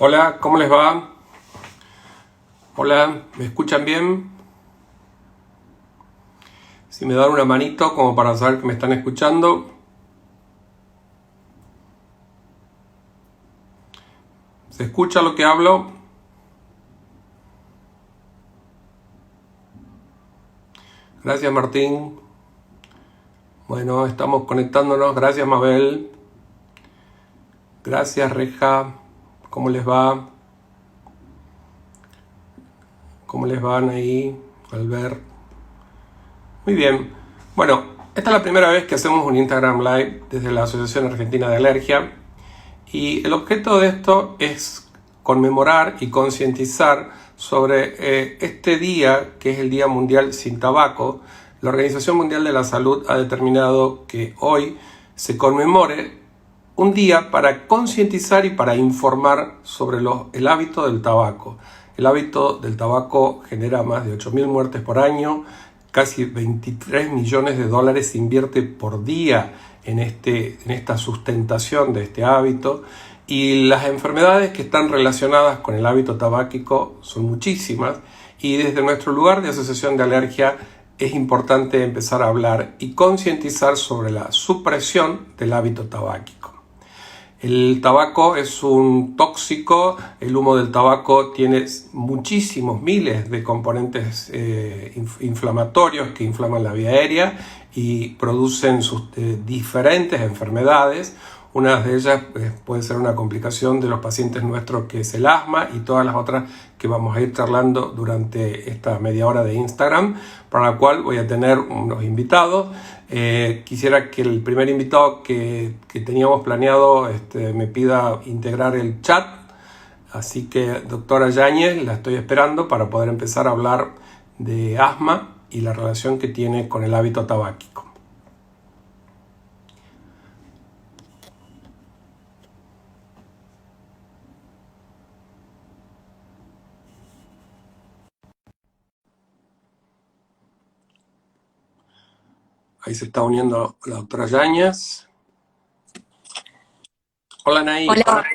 Hola, ¿cómo les va? Hola, ¿me escuchan bien? Si me dan una manito como para saber que me están escuchando. ¿Se escucha lo que hablo? Gracias, Martín. Bueno, estamos conectándonos. Gracias, Mabel. Gracias, Reja. ¿Cómo les va? ¿Cómo les van ahí, Albert? Muy bien. Bueno, esta es la primera vez que hacemos un Instagram Live desde la Asociación Argentina de Alergia. Y el objeto de esto es conmemorar y concientizar sobre este día, que es el Día Mundial sin Tabaco. La Organización Mundial de la Salud ha determinado que hoy se conmemore un día para concientizar y para informar sobre el hábito del tabaco. El hábito del tabaco genera más de 8.000 muertes por año, casi 23 millones de dólares se invierte por día en esta sustentación de este hábito, y las enfermedades que están relacionadas con el hábito tabáquico son muchísimas, y desde nuestro lugar de Asociación de Alergia es importante empezar a hablar y concientizar sobre la supresión del hábito tabáquico. El tabaco es un tóxico, el humo del tabaco tiene muchísimos miles de componentes inflamatorios que inflaman la vía aérea y producen diferentes enfermedades. Una de ellas puede ser una complicación de los pacientes nuestros, que es el asma, y todas las otras que vamos a ir charlando durante esta media hora de Instagram, para la cual voy a tener unos invitados. Quisiera que el primer invitado que teníamos planeado me pida integrar el chat. Así que, doctora Yáñez, la estoy esperando para poder empezar a hablar de asma y la relación que tiene con el hábito tabáquico. Ahí se está uniendo la doctora Yáñez. Hola, Naí. Hola,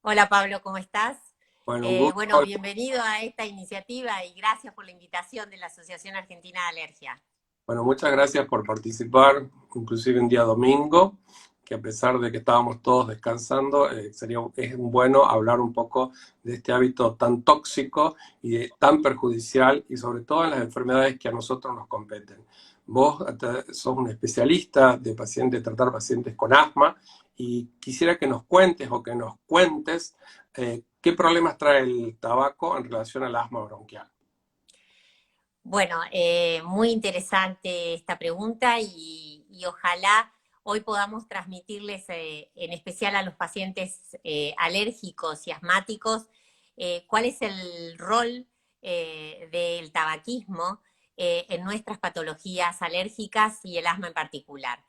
hola Pablo, ¿cómo estás? Bueno, un gusto. Bueno, bienvenido a esta iniciativa y gracias por la invitación de la Asociación Argentina de Alergia. Bueno, muchas gracias por participar, inclusive un día domingo, que a pesar de que estábamos todos descansando, es bueno hablar un poco de este hábito tan tóxico y tan perjudicial, y sobre todo en las enfermedades que a nosotros nos competen. Vos sos un especialista de tratar pacientes con asma, y quisiera que nos cuentes qué problemas trae el tabaco en relación al asma bronquial. Bueno, muy interesante esta pregunta y ojalá hoy podamos transmitirles, en especial a los pacientes alérgicos y asmáticos, cuál es el rol del tabaquismo en nuestras patologías alérgicas y el asma en particular.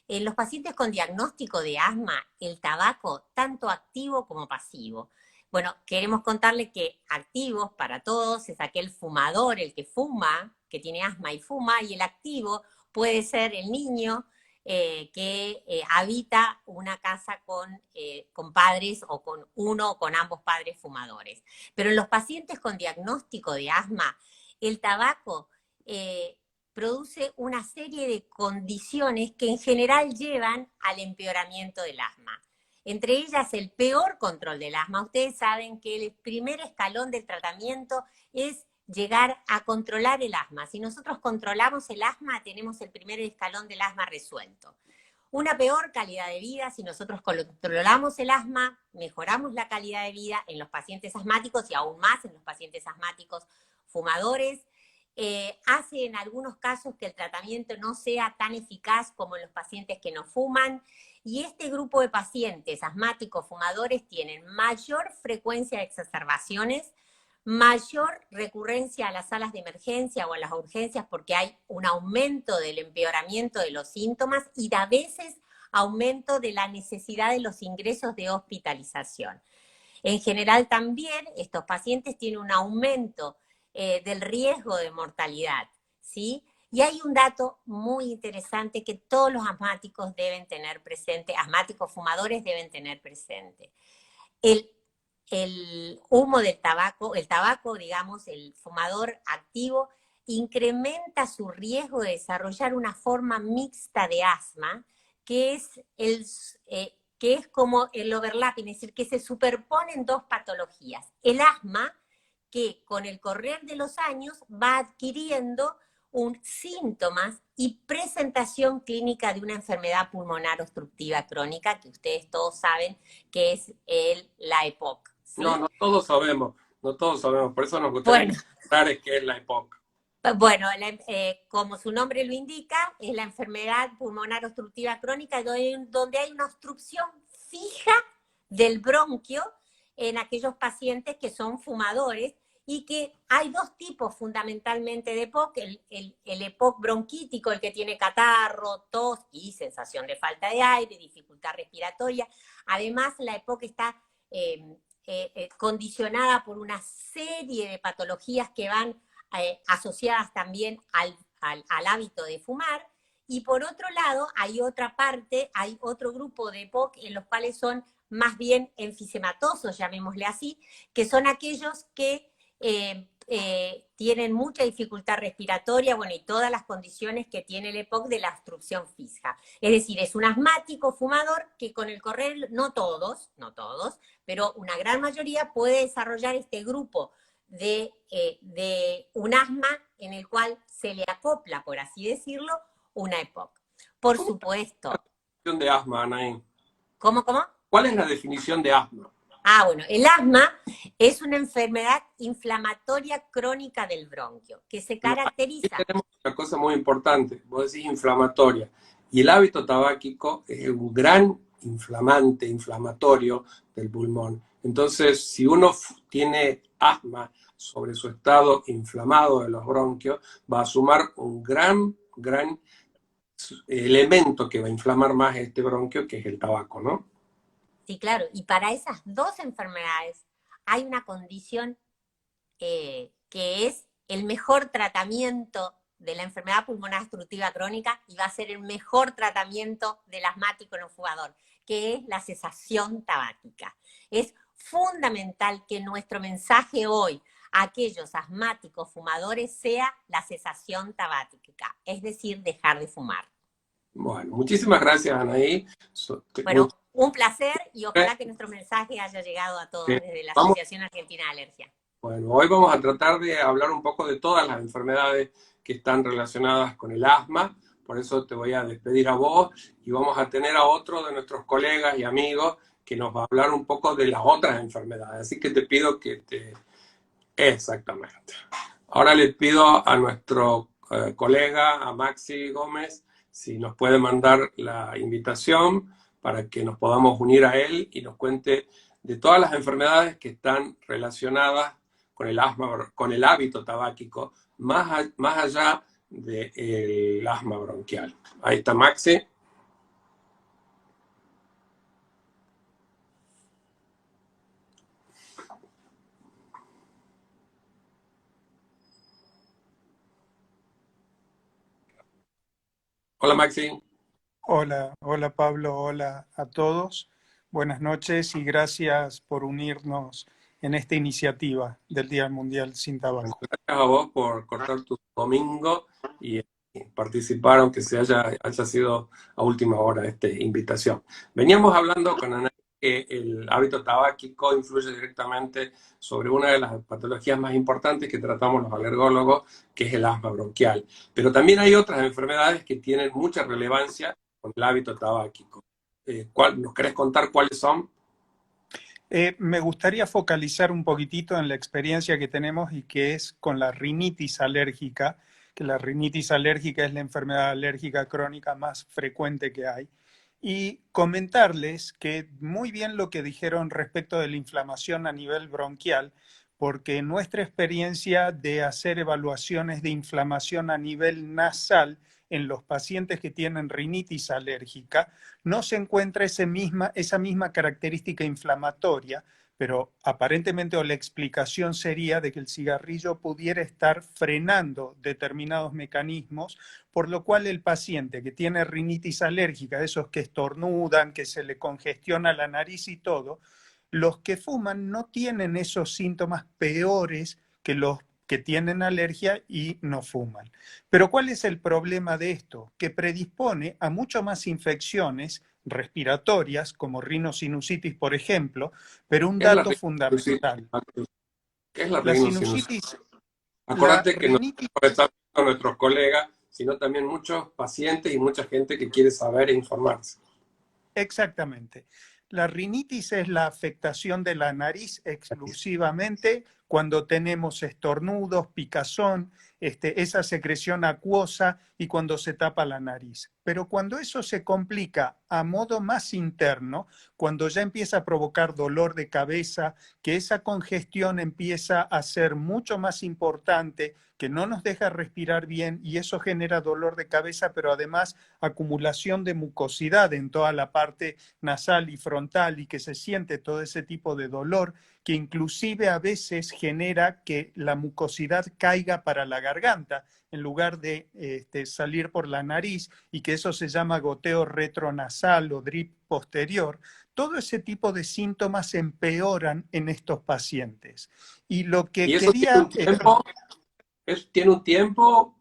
En los pacientes con diagnóstico de asma, el tabaco, tanto activo como pasivo. Bueno, queremos contarle que activos para todos es aquel fumador, el que fuma, que tiene asma y fuma, y el activo puede ser el niño que habita una casa con padres o con uno o con ambos padres fumadores. Pero en los pacientes con diagnóstico de asma, el tabaco produce una serie de condiciones que en general llevan al empeoramiento del asma. Entre ellas, el peor control del asma. Ustedes saben que el primer escalón del tratamiento es llegar a controlar el asma. Si nosotros controlamos el asma, tenemos el primer escalón del asma resuelto. Una peor calidad de vida, si nosotros controlamos el asma, mejoramos la calidad de vida en los pacientes asmáticos y aún más en los pacientes asmáticos fumadores. Hace en algunos casos que el tratamiento no sea tan eficaz como en los pacientes que no fuman, y este grupo de pacientes asmáticos fumadores tienen mayor frecuencia de exacerbaciones, mayor recurrencia a las salas de emergencia o a las urgencias, porque hay un aumento del empeoramiento de los síntomas y a veces aumento de la necesidad de los ingresos de hospitalización. En general también estos pacientes tienen un aumento del riesgo de mortalidad, ¿sí? Y hay un dato muy interesante que todos los asmáticos deben tener presente, asmáticos fumadores deben tener presente. el, el humo del tabaco, digamos, el fumador activo, incrementa su riesgo de desarrollar una forma mixta de asma, que es, que es como el overlapping, es decir, que se superponen dos patologías. El asma, que con el correr de los años va adquiriendo síntomas y presentación clínica de una enfermedad pulmonar obstructiva crónica, que ustedes todos saben que es la EPOC. ¿Sí? No, no todos sabemos, por eso nos gustaría Bueno, explicar qué es la EPOC. bueno, como su nombre lo indica, es la enfermedad pulmonar obstructiva crónica donde hay una obstrucción fija del bronquio en aquellos pacientes que son fumadores, y que hay dos tipos fundamentalmente de EPOC, el EPOC bronquítico, el que tiene catarro, tos y sensación de falta de aire, dificultad respiratoria. Además, la EPOC está condicionada por una serie de patologías que van asociadas también al hábito de fumar. Y por otro lado, hay otra parte, hay otro grupo de EPOC en los cuales son más bien enfisematosos, llamémosle así, que son aquellos que tienen mucha dificultad respiratoria, bueno, y todas las condiciones que tiene el EPOC de la obstrucción fija. Es decir, es un asmático fumador que con el correr, no todos, pero una gran mayoría puede desarrollar este grupo de un asma en el cual se le acopla, por así decirlo, una EPOC. Por supuesto. ¿Cuál es la definición de asma, Anaí? ¿Cómo? ¿Cuál es la definición de asma? Bueno, el asma es una enfermedad inflamatoria crónica del bronquio, que se caracteriza... Aquí tenemos una cosa muy importante, vos decís inflamatoria, y el hábito tabáquico es un gran inflamante, inflamatorio del pulmón. Entonces, si uno tiene asma sobre su estado inflamado de los bronquios, va a sumar un gran elemento que va a inflamar más este bronquio, que es el tabaco, ¿no? Sí, claro, y para esas dos enfermedades hay una condición que es el mejor tratamiento de la enfermedad pulmonar obstructiva crónica, y va a ser el mejor tratamiento del asmático no fumador, que es la cesación tabáquica. Es fundamental que nuestro mensaje hoy a aquellos asmáticos fumadores sea la cesación tabáquica, es decir, dejar de fumar. Bueno, muchísimas gracias, Anaí. Bueno, un placer, y ojalá que nuestro mensaje haya llegado a todos desde la Asociación Argentina de Alergia. Bueno, hoy vamos a tratar de hablar un poco de todas las enfermedades que están relacionadas con el asma, por eso te voy a despedir a vos y vamos a tener a otro de nuestros colegas y amigos que nos va a hablar un poco de las otras enfermedades, así que te pido que te... Exactamente. Ahora le pido a nuestro colega, a Maxi Gómez, si nos puede mandar la invitación para que nos podamos unir a él y nos cuente de todas las enfermedades que están relacionadas con el asma, con el hábito tabáquico, más allá del asma bronquial. Ahí está Maxi. Hola Maxi. Hola Pablo, hola a todos. Buenas noches y gracias por unirnos en esta iniciativa del Día Mundial sin Tabaco. Gracias a vos por cortar tu domingo y participar, aunque haya sido a última hora esta invitación. Veníamos hablando con Ana que el hábito tabáquico influye directamente sobre una de las patologías más importantes que tratamos los alergólogos, que es el asma bronquial. Pero también hay otras enfermedades que tienen mucha relevancia con el hábito tabáquico. ¿Nos querés contar cuáles son? Me gustaría focalizar un poquitito en la experiencia que tenemos y que es con la rinitis alérgica, que la rinitis alérgica es la enfermedad alérgica crónica más frecuente que hay. Y comentarles que muy bien lo que dijeron respecto de la inflamación a nivel bronquial, porque nuestra experiencia de hacer evaluaciones de inflamación a nivel nasal en los pacientes que tienen rinitis alérgica, no se encuentra esa misma característica inflamatoria, pero aparentemente o la explicación sería de que el cigarrillo pudiera estar frenando determinados mecanismos, por lo cual el paciente que tiene rinitis alérgica, esos que estornudan, que se le congestiona la nariz y todo, Los que fuman no tienen esos síntomas peores que los que tienen alergia y no fuman. Pero ¿cuál es el problema de esto? Que predispone a mucho más infecciones respiratorias, como rinosinusitis, por ejemplo, pero un ¿Qué es la dato rhinosinusitis? fundamental. ¿Qué es la La rhinosinusitis? sinusitis, la Acuérdate que no rinitis. solo están nuestros colegas, sino también muchos pacientes y mucha gente que quiere saber e informarse. Exactamente. La rinitis es la afectación de la nariz exclusivamente cuando tenemos estornudos, picazón, esa secreción acuosa y cuando se tapa la nariz. Pero cuando eso se complica a modo más interno, cuando ya empieza a provocar dolor de cabeza, que esa congestión empieza a ser mucho más importante, que no nos deja respirar bien y eso genera dolor de cabeza, pero además acumulación de mucosidad en toda la parte nasal y frontal y que se siente todo ese tipo de dolor que inclusive a veces genera que la mucosidad caiga para la garganta en lugar de salir por la nariz y que eso se llama goteo retronasal o drip posterior. Todo ese tipo de síntomas empeoran en estos pacientes. Y lo que ¿Y eso tiene quería... un tiempo? ¿Tiene un tiempo?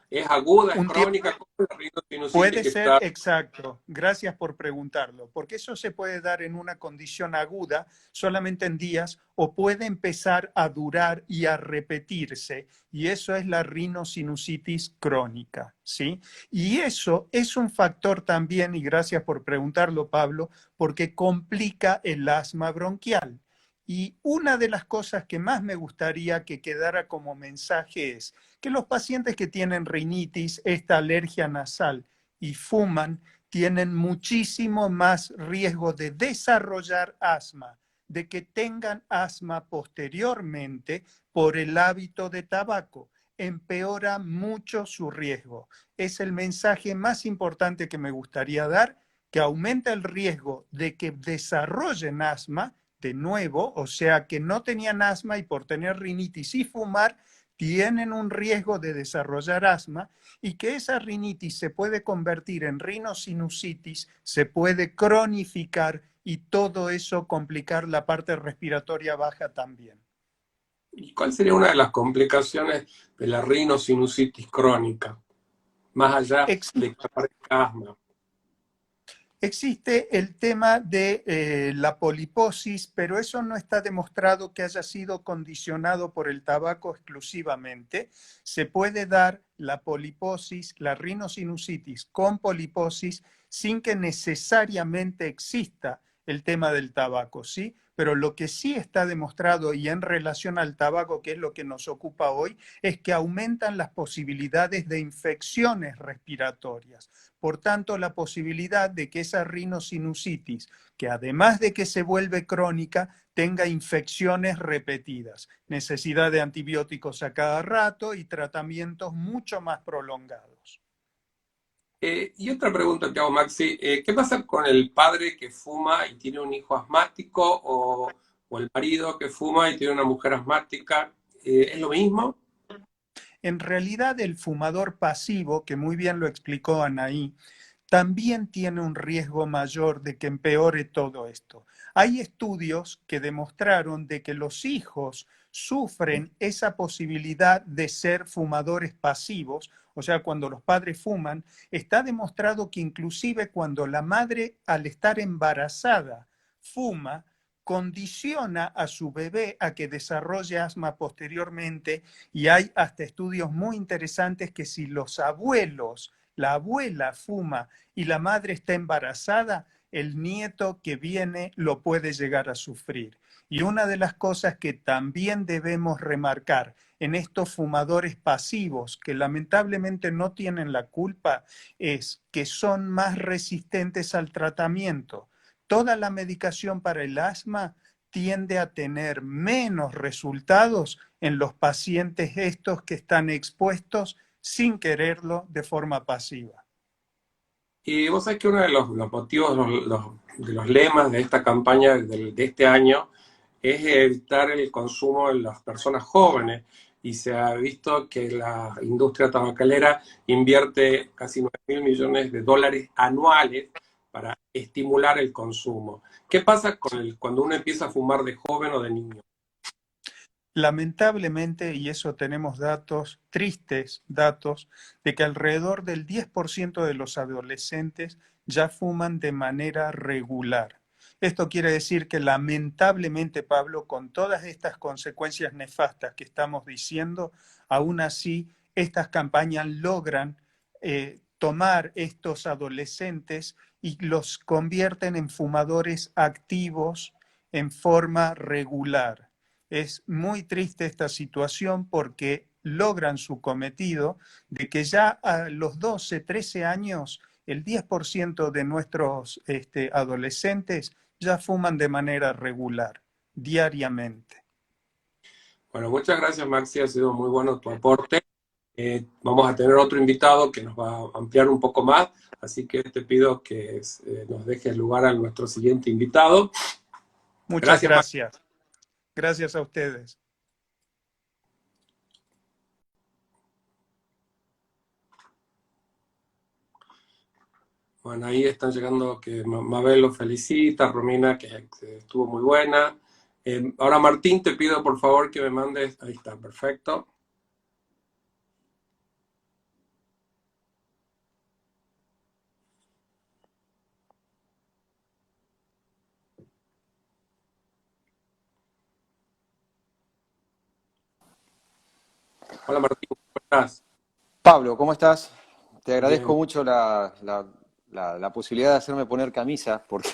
¿Es aguda, es un tiempo. crónica? ¿Cómo es la rhinosinusitis Puede que ser está? exacto. Gracias por preguntarlo, porque eso se puede dar en una condición aguda solamente en días o puede empezar a durar y a repetirse, y eso es la rinosinusitis crónica, ¿sí? Y eso es un factor también, y gracias por preguntarlo, Pablo, porque complica el asma bronquial. Y una de las cosas que más me gustaría que quedara como mensaje es que los pacientes que tienen rinitis, esta alergia nasal, y fuman, tienen muchísimo más riesgo de desarrollar asma, de que tengan asma posteriormente por el hábito de tabaco. Empeora mucho su riesgo. Es el mensaje más importante que me gustaría dar, que aumenta el riesgo de que desarrollen asma de nuevo, o sea, que no tenían asma y por tener rinitis y fumar, tienen un riesgo de desarrollar asma y que esa rinitis se puede convertir en rinosinusitis, se puede cronificar y todo eso complicar la parte respiratoria baja también. ¿Y cuál sería una de las complicaciones de la rhinosinusitis crónica? Más allá de que aparezca asma. Existe el tema de la poliposis, pero eso no está demostrado que haya sido condicionado por el tabaco exclusivamente. Se puede dar la poliposis, la rinosinusitis con poliposis sin que necesariamente exista el tema del tabaco, ¿sí? Pero lo que sí está demostrado y en relación al tabaco, que es lo que nos ocupa hoy, es que aumentan las posibilidades de infecciones respiratorias. Por tanto, la posibilidad de que esa rinosinusitis, que además de que se vuelve crónica, tenga infecciones repetidas, necesidad de antibióticos a cada rato y tratamientos mucho más prolongados. Y otra pregunta que hago, Maxi, ¿qué pasa con el padre que fuma y tiene un hijo asmático o el marido que fuma y tiene una mujer asmática? ¿Es lo mismo? En realidad, el fumador pasivo, que muy bien lo explicó Anaí, también tiene un riesgo mayor de que empeore todo esto. Hay estudios que demostraron de que los hijos sufren esa posibilidad de ser fumadores pasivos, o sea, cuando los padres fuman, está demostrado que inclusive cuando la madre al estar embarazada fuma, condiciona a su bebé a que desarrolle asma posteriormente y hay hasta estudios muy interesantes que si los abuelos, la abuela fuma y la madre está embarazada, el nieto que viene lo puede llegar a sufrir. Y una de las cosas que también debemos remarcar en estos fumadores pasivos, que lamentablemente no tienen la culpa, es que son más resistentes al tratamiento. Toda la medicación para el asma tiende a tener menos resultados en los pacientes estos que están expuestos sin quererlo de forma pasiva. Y vos sabés que uno de los motivos, de los lemas de esta campaña de este año es evitar el consumo en las personas jóvenes. Y se ha visto que la industria tabacalera invierte casi 9.000 millones de dólares anuales para estimular el consumo. ¿Qué pasa cuando uno empieza a fumar de joven o de niño? Lamentablemente, y eso tenemos datos, tristes datos, de que alrededor del 10% de los adolescentes ya fuman de manera regular. Esto quiere decir que lamentablemente, Pablo, con todas estas consecuencias nefastas que estamos diciendo, aún así estas campañas logran tomar estos adolescentes y los convierten en fumadores activos en forma regular. Es muy triste esta situación porque logran su cometido de que ya a los 12, 13 años, el 10% de nuestros adolescentes ya fuman de manera regular, diariamente. Bueno, muchas gracias, Maxi, ha sido muy bueno tu aporte. Vamos a tener otro invitado que nos va a ampliar un poco más, así que te pido que nos dejes lugar a nuestro siguiente invitado. Muchas Gracias, Maxi. gracias. Gracias a ustedes. Bueno, ahí están llegando que Mabel lo felicita, Romina, que estuvo muy buena. Ahora, Martín, te pido por favor que me mandes. Ahí está, perfecto. Hola, Martín, ¿cómo estás? Pablo, ¿cómo estás? Te agradezco Bien. mucho la posibilidad de hacerme poner camisa, porque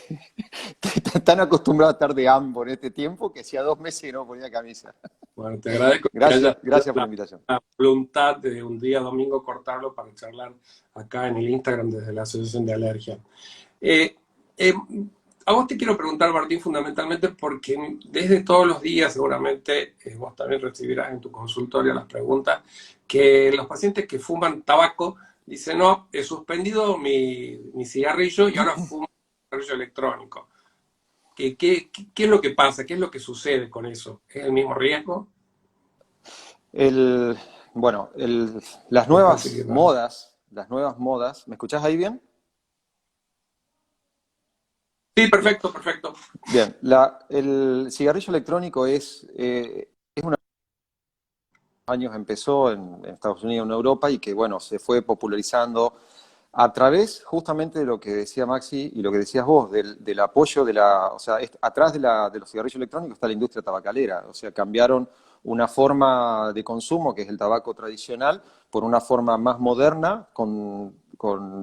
estoy tan acostumbrado a estar de ambo en este tiempo que hacía 2 meses que no ponía camisa. Bueno, te agradezco que hayas Gracias, tenido gracias por la invitación. la voluntad de un día domingo cortarlo para charlar acá en el Instagram desde la Asociación de Alergia. Eh, eh, a vos te quiero preguntar, Martín, fundamentalmente porque desde todos los días seguramente vos también recibirás en tu consultorio las preguntas que los pacientes que fuman tabaco dicen, no, he suspendido mi cigarrillo y ahora fumo cigarrillo electrónico. ¿Qué es lo que pasa? ¿Qué es lo que sucede con eso? ¿Es el mismo riesgo? El, bueno, las Me parece que va. las nuevas modas, ¿me escuchás ahí bien? Sí, perfecto, perfecto. Bien, el cigarrillo electrónico es una años empezó en Estados Unidos, en Europa, y que, bueno, se fue popularizando a través justamente de lo que decía Maxi y lo que decías vos, del apoyo o sea, atrás de los cigarrillos electrónicos está la industria tabacalera, o sea, cambiaron una forma de consumo, que es el tabaco tradicional, por una forma más moderna,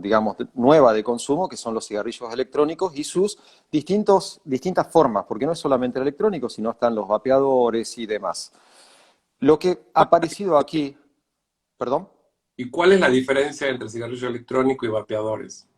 digamos, nueva de consumo, que son los cigarrillos electrónicos y sus distintas formas, porque no es solamente el electrónico, sino están los vapeadores y demás. Lo que ha aparecido aquí, perdón. ¿Y cuál es la diferencia entre cigarrillo electrónico y vapeadores?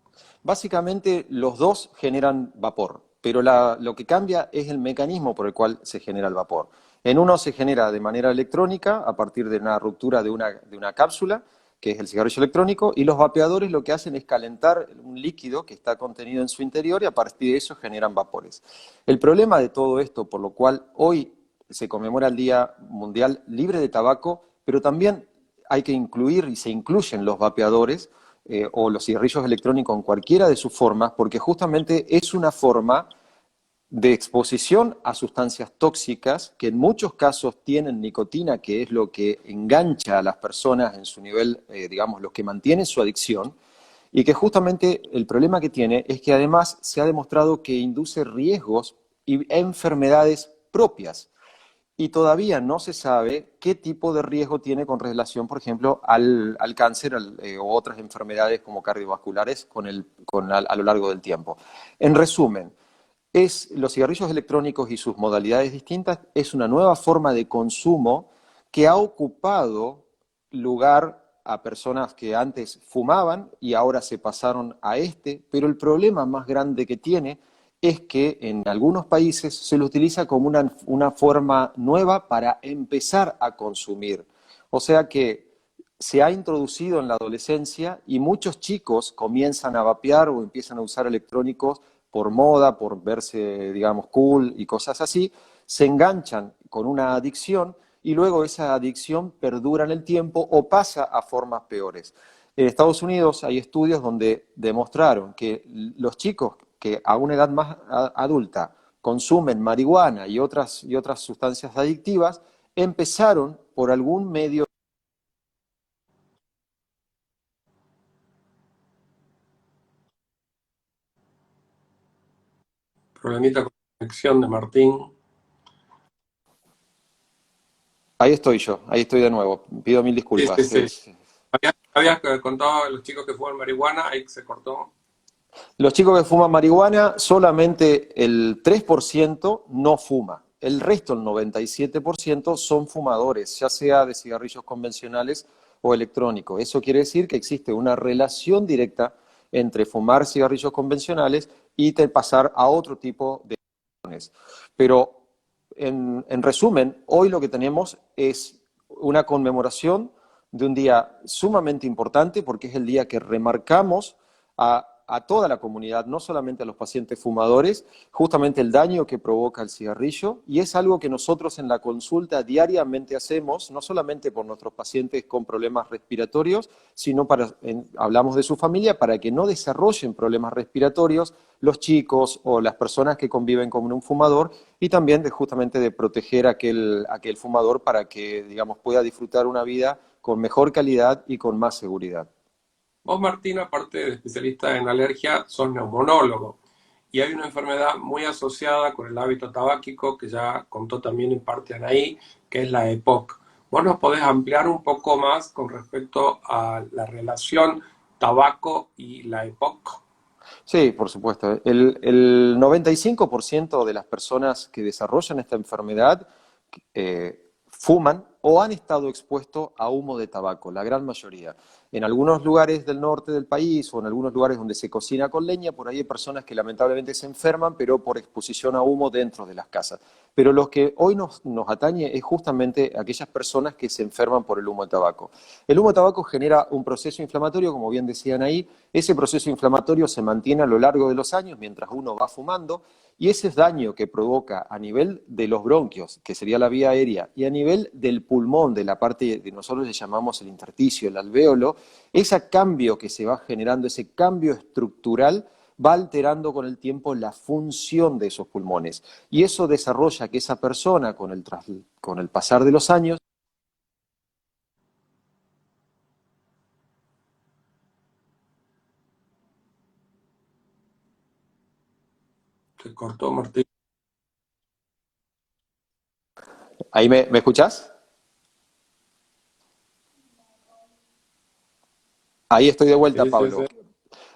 Básicamente los dos generan vapor, pero lo que cambia es el mecanismo por el cual se genera el vapor. En uno se genera de manera electrónica a partir de una ruptura de una cápsula, que es el cigarrillo electrónico, y los vapeadores lo que hacen es calentar un líquido que está contenido en su interior y a partir de eso generan vapores. El problema de todo esto, por lo cual hoy se conmemora el Día Mundial Libre de Tabaco, pero también hay que incluir y se incluyen los vapeadores, o los cigarrillos electrónicos en cualquiera de sus formas, porque justamente es una forma de exposición a sustancias tóxicas que en muchos casos tienen nicotina, que es lo que engancha a las personas en su nivel, digamos, lo que mantiene su adicción, y que justamente el problema que tiene es que además se ha demostrado que induce riesgos y enfermedades propias. Y todavía no se sabe qué tipo de riesgo tiene con relación, por ejemplo, al cáncer o otras enfermedades como cardiovasculares a lo largo del tiempo. En resumen, los cigarrillos electrónicos y sus modalidades distintas es una nueva forma de consumo que ha ocupado lugar a personas que antes fumaban y ahora se pasaron a pero el problema más grande que tiene es que en algunos países se lo utiliza como una forma nueva para empezar a consumir. O sea que se ha introducido en la adolescencia y muchos chicos comienzan a vapear o empiezan a usar electrónicos por moda, por verse, digamos, cool y cosas así, se enganchan con una adicción y luego esa adicción perdura en el tiempo o pasa a formas peores. En Estados Unidos hay estudios donde demostraron que los chicos que a una edad más adulta consumen marihuana y otras sustancias adictivas, empezaron por algún medio. Problemita con la conexión de Martín. Ahí estoy yo, ahí estoy de nuevo. Pido mil Sí, sí, disculpas. sí. Habías contado a los chicos que fuman marihuana, ahí se cortó. Los chicos que fuman marihuana, solamente el 3% no fuma. El resto, el 97%, son fumadores, ya sea de cigarrillos convencionales o electrónicos. Eso quiere decir que existe una relación directa entre fumar cigarrillos convencionales y pasar a otro tipo de adicciones. Pero, en resumen, hoy lo que tenemos es una conmemoración de un día sumamente importante porque es el día que remarcamos a toda la comunidad, no solamente a los pacientes fumadores, justamente el daño que provoca el cigarrillo, y es algo que nosotros en la consulta diariamente hacemos, no solamente por nuestros pacientes con problemas respiratorios, sino hablamos de su familia para que no desarrollen problemas respiratorios los chicos o las personas que conviven con un fumador, y también justamente de proteger a aquel fumador para que, digamos, pueda disfrutar una vida con mejor calidad y con más seguridad. Vos, Martín, aparte de especialista en alergia, sos neumonólogo. Y hay una enfermedad muy asociada con el hábito tabáquico, que ya contó también en parte Anaí, que es la EPOC. ¿Vos nos podés ampliar un poco más con respecto a la relación tabaco y la EPOC? Sí, por supuesto. El 95% de las personas que desarrollan esta enfermedad fuman o han estado expuestos a humo de tabaco, la gran mayoría. En algunos lugares del norte del país o en algunos lugares donde se cocina con leña, por ahí hay personas que lamentablemente se enferman, pero por exposición a humo dentro de las casas. Pero lo que hoy nos atañe es justamente aquellas personas que se enferman por el humo de tabaco. El humo de tabaco genera un proceso inflamatorio, como bien decían ahí. Ese proceso inflamatorio se mantiene a lo largo de los años mientras uno va fumando, y ese daño que provoca a nivel de los bronquios, que sería la vía aérea, y a nivel del pulmón, de la parte que nosotros le llamamos el intersticio, el alvéolo, ese cambio que se va generando, ese cambio estructural, va alterando con el tiempo la función de esos pulmones. Y eso desarrolla que esa persona, con el pasar de los años, Se cortó, Martín. ¿ahí me escuchás? Ahí estoy de vuelta, Sí, sí, sí. Pablo.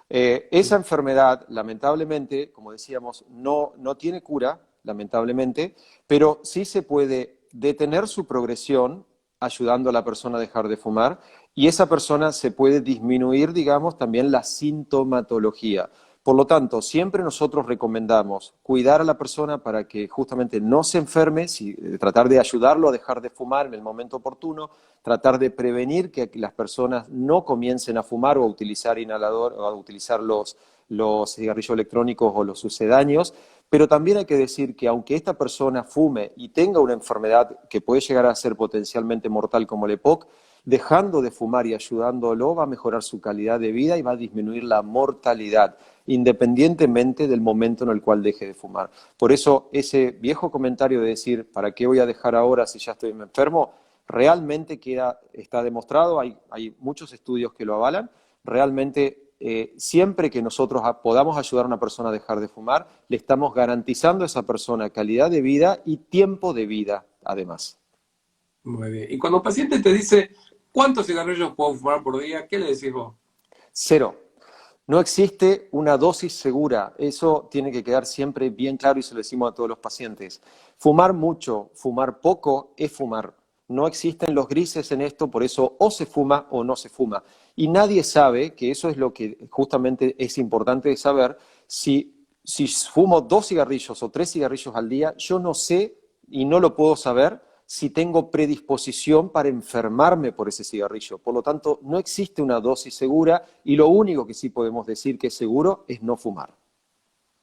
Esa enfermedad, lamentablemente, como decíamos, no tiene cura, lamentablemente, pero sí se puede detener su progresión ayudando a la persona a dejar de fumar, y esa persona se puede disminuir, digamos, también la sintomatología. Por lo tanto, siempre nosotros recomendamos cuidar a la persona para que justamente no se enferme, tratar de ayudarlo a dejar de fumar en el momento oportuno, tratar de prevenir que las personas no comiencen a fumar o a utilizar inhalador o a utilizar los cigarrillos electrónicos o los sucedáneos, pero también hay que decir que aunque esta persona fume y tenga una enfermedad que puede llegar a ser potencialmente mortal como el EPOC, dejando de fumar y ayudándolo va a mejorar su calidad de vida y va a disminuir la mortalidad, independientemente del momento en el cual deje de fumar. Por eso ese viejo comentario de decir, ¿para qué voy a dejar ahora si ya estoy enfermo?, realmente está demostrado, hay muchos estudios que lo avalan, realmente siempre que nosotros podamos ayudar a una persona a dejar de fumar, le estamos garantizando a esa persona calidad de vida y tiempo de vida, además. Muy bien. Y cuando un paciente te dice, ¿cuántos cigarrillos puedo fumar por día? ¿Qué le decís vos? 0. No existe una dosis segura, eso tiene que quedar siempre bien claro y se lo decimos a todos los pacientes. Fumar mucho, fumar poco es fumar. No existen los grises en esto, por eso o se fuma o no se fuma. Y nadie sabe, que eso es lo que justamente es importante de saber, si fumo 2 cigarrillos o 3 cigarrillos al día, yo no sé y no lo puedo saber si tengo predisposición para enfermarme por ese cigarrillo. Por lo tanto, no existe una dosis segura y lo único que sí podemos decir que es seguro es no fumar.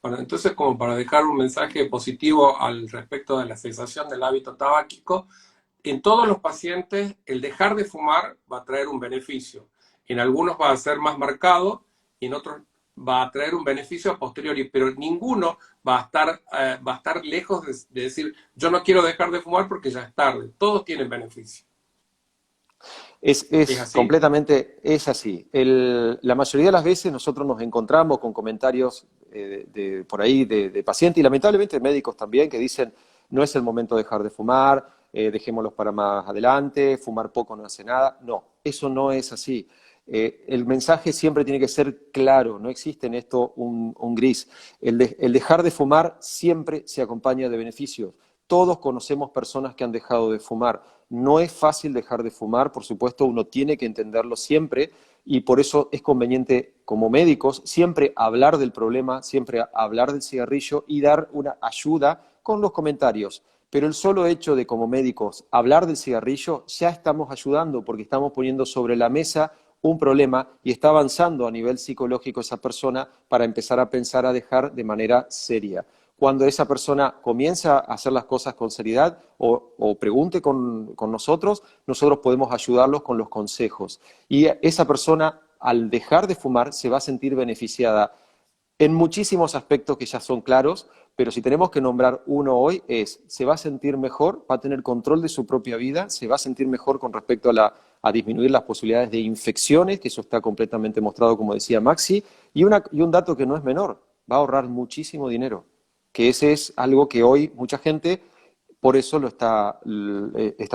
Bueno, entonces, como para dejar un mensaje positivo al respecto de la cesación del hábito tabáquico, en todos los pacientes el dejar de fumar va a traer un beneficio. En algunos va a ser más marcado y en otros va a traer un beneficio a posteriori, pero ninguno va a estar lejos de decir, yo no quiero dejar de fumar porque ya es tarde. Todos tienen beneficio. ¿Es así? Completamente, es así. La mayoría de las veces nosotros nos encontramos con comentarios por ahí de pacientes y lamentablemente de médicos también que dicen no es el momento de dejar de fumar, dejémoslos para más adelante, fumar poco no hace nada. No, eso no es así. El mensaje siempre tiene que ser claro, no existe en esto un gris. El dejar de fumar siempre se acompaña de beneficios. Todos conocemos personas que han dejado de fumar. No es fácil dejar de fumar, por supuesto, uno tiene que entenderlo siempre y por eso es conveniente como médicos siempre hablar del problema, siempre hablar del cigarrillo y dar una ayuda con los comentarios. Pero el solo hecho de como médicos hablar del cigarrillo ya estamos ayudando porque estamos poniendo sobre la mesa un problema y está avanzando a nivel psicológico esa persona para empezar a pensar a dejar de manera seria. Cuando esa persona comienza a hacer las cosas con seriedad o pregunte con nosotros, nosotros podemos ayudarlos con los consejos. Y esa persona, al dejar de fumar, se va a sentir beneficiada en muchísimos aspectos que ya son claros, pero si tenemos que nombrar uno hoy se va a sentir mejor, va a tener control de su propia vida, se va a sentir mejor con respecto a disminuir las posibilidades de infecciones, que eso está completamente mostrado, como decía Maxi, y un dato que no es menor, va a ahorrar muchísimo dinero, que ese es algo que hoy mucha gente por eso lo está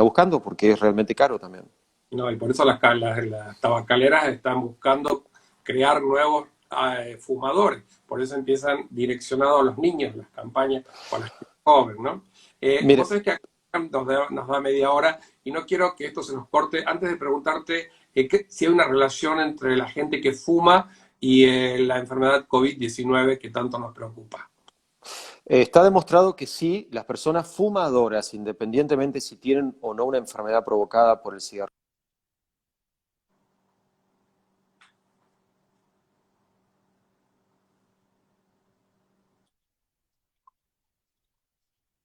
buscando, porque es realmente caro también. No, y por eso las tabacaleras están buscando crear nuevos fumadores. Por eso empiezan direccionados a los niños las campañas con la gente joven, ¿no? Mire, Vos sabés que acá nos da media hora y no quiero que esto se nos corte. Antes de preguntarte si hay una relación entre la gente que fuma y la enfermedad COVID-19 que tanto nos preocupa. Está demostrado que sí, las personas fumadoras, independientemente si tienen o no una enfermedad provocada por el cigarrillo,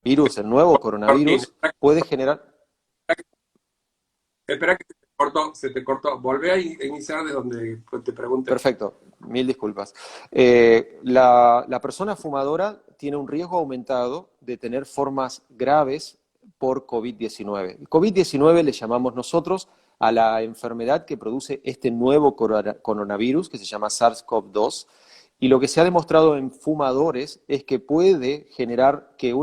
el nuevo Martín, coronavirus, puede generar... espera que se te cortó. Volvé a iniciar de donde te pregunté. Perfecto, mil disculpas. La persona fumadora tiene un riesgo aumentado de tener formas graves por COVID-19. COVID-19 le llamamos nosotros a la enfermedad que produce este nuevo coronavirus que se llama SARS-CoV-2. Y lo que se ha demostrado en fumadores es que puede generar que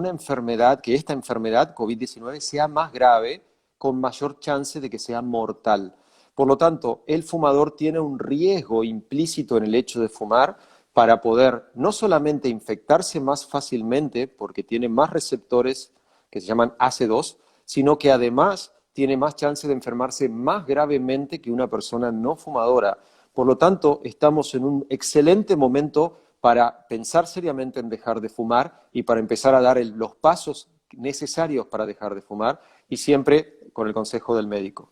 esta enfermedad COVID-19 sea más grave, con mayor chance de que sea mortal. Por lo tanto, el fumador tiene un riesgo implícito en el hecho de fumar para poder no solamente infectarse más fácilmente, porque tiene más receptores que se llaman AC2, sino que además tiene más chance de enfermarse más gravemente que una persona no fumadora. Por lo tanto, estamos en un excelente momento para pensar seriamente en dejar de fumar y para empezar a dar los pasos necesarios para dejar de fumar y siempre con el consejo del médico.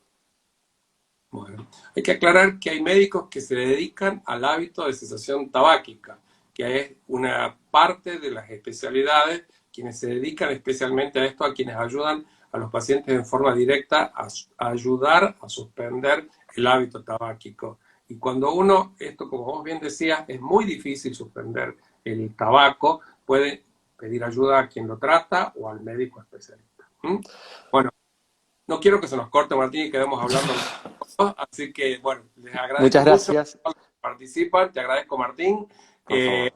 Bueno, hay que aclarar que hay médicos que se dedican al hábito de cesación tabáquica, que es una parte de las especialidades, quienes se dedican especialmente a esto, a quienes ayudan a los pacientes en forma directa a ayudar a suspender el hábito tabáquico. Y cuando esto como vos bien decías, es muy difícil suspender el tabaco, puede pedir ayuda a quien lo trata o al médico especialista. Bueno, no quiero que se nos corte, Martín, y quedemos hablando. Así que, bueno, les agradezco Muchas gracias. mucho a los que participan. Te agradezco, Martín. Por favor.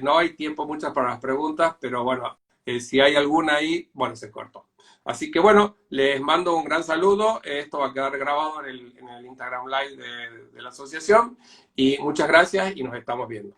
No hay tiempo muchas para las preguntas, pero bueno, si hay alguna ahí, bueno, se cortó. Así que bueno, les mando un gran saludo. Esto va a quedar grabado en el Instagram Live de la asociación. Y muchas gracias y nos estamos viendo.